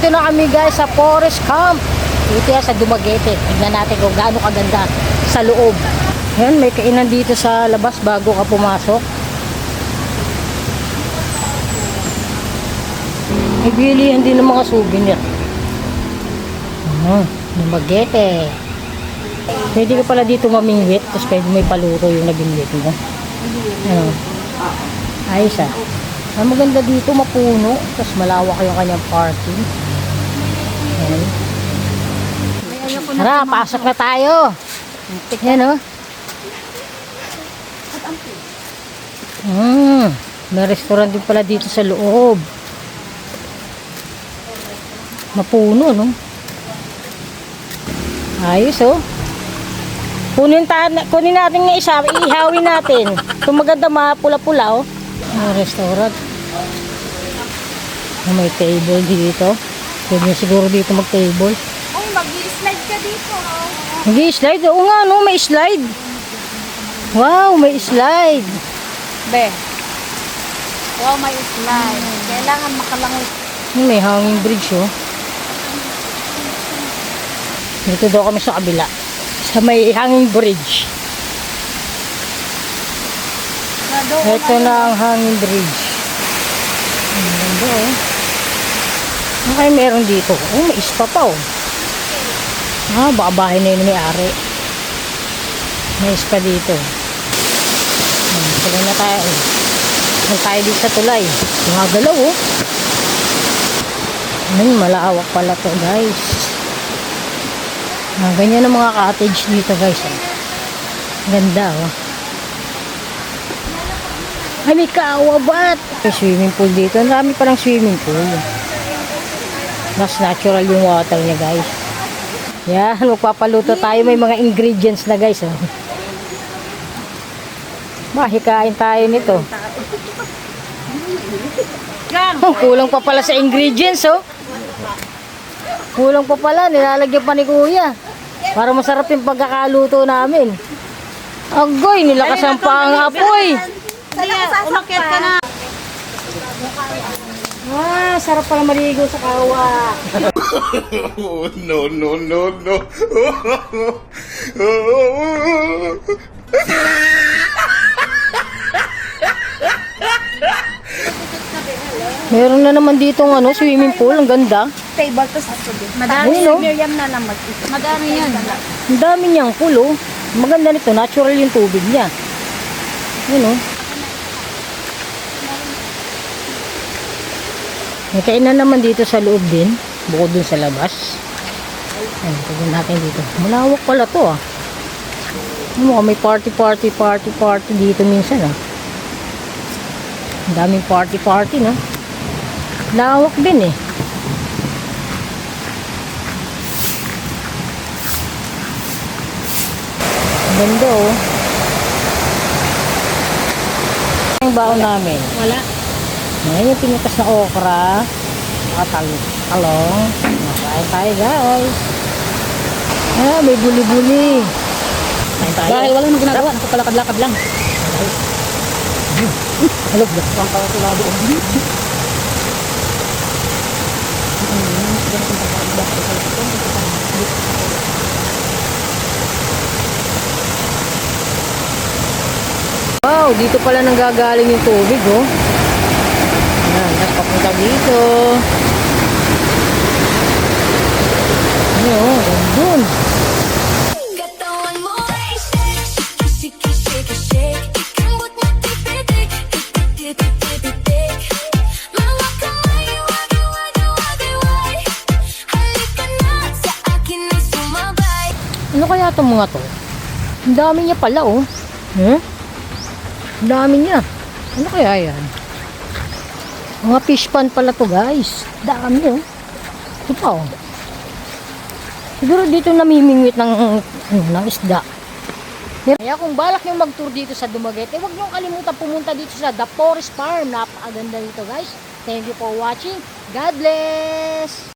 Dito na kami guys sa Forest Camp. Dito yan sa Dumaguete. Tignan natin kung gaano kaganda sa loob. Yan, may kainan dito sa labas bago ka pumasok. May bilihan din ng mga souvenir. Dumaguete. Pwede ka pala dito mamingwit. Tapos pwede may paluto yung nabingwit mo. Ayos ah. Ang maganda dito, mapuno. Tapos malawak yung kanyang parking. Ayan. Tara, pasok na tayo. Yan o. May restaurant din pala dito sa loob. Mapuno, no? Ayos oh. Kunin natin ng isa, ihawin natin. Itong maganda mapula-pula oh. May restaurant. May table dito. Pwede siguro dito mag-table. Uy, mag-i-slide ka dito. Mag-i-slide? Oo nga no, may slide. Wow, may slide. Be. Wow, may slide. Kailangan makalangoy. May hanging bridge oh. Dito daw kami sa kabila. Sa may hanging bridge. Ito na ang hanging bridge. Ang ganda oh. Ano kayo meron dito? Oh, may ispa pa oh. Baka bahay na yun may-ari. May ispa dito. Tulay na tayo. Saan tayo dito sa tulay? Mga galaw oh. Malawak pala to guys. Ganyan ang mga cottage dito guys oh. Ganda oh. Ay, may kaawabat. May swimming pool dito. Ang dami palang swimming pool. Mas natural yung water niya guys. Yan, magpapaluto tayo. May mga ingredients na guys. Oh. Mahikain tayo nito. Kulang pa pala sa ingredients oh. Kulang pa pala. Nilalagyan pa ni kuya. Para masarap yung pagkakaluto namin. Agoy, nilakasan pa ang apoy. Umakyat ka na. Sarap pala maligo sa kawa. No, no, no, no. Meron na naman dito ng swimming pool. Ang ganda. Table to sa tubig. Madami no? Miriam na lang mag-isip. Madami yan. Ang dami niyang pool oh. Maganda nito. Natural yung tubig niya. Yun oh. May kainan naman dito sa loob din. Bukod dun sa labas. Ayan, tignan natin dito. Malawak pala to ah. May party dito minsan ah. Ang daming party no. Lawak din eh. Ganda oh. Ang baon namin. Wala. Ngayon yung pinutas na okra. Talong. Makain tayo guys. May buli-buli. Kain tayo. Dahil wala nang ginagawa. Nakapalakad-lakad lang. Halog, lakang pa ito lado. Wow, dito pala nanggagaling yung tubig oh. Ayan, tapos papunta dito. Ano, doon. Ano kaya itong mga to? Ang dami niya pala oh. Ang dami niya. Ano kaya yan? Mga fish pan pala to guys. Dami oh. Ito pa oh. Siguro dito namimingwit ng isda. Kaya kung balak nyo mag-tour dito sa Dumaguete, huwag nyo kalimutan pumunta dito sa The Forest Farm. Napakaganda dito guys. Thank you for watching. God bless!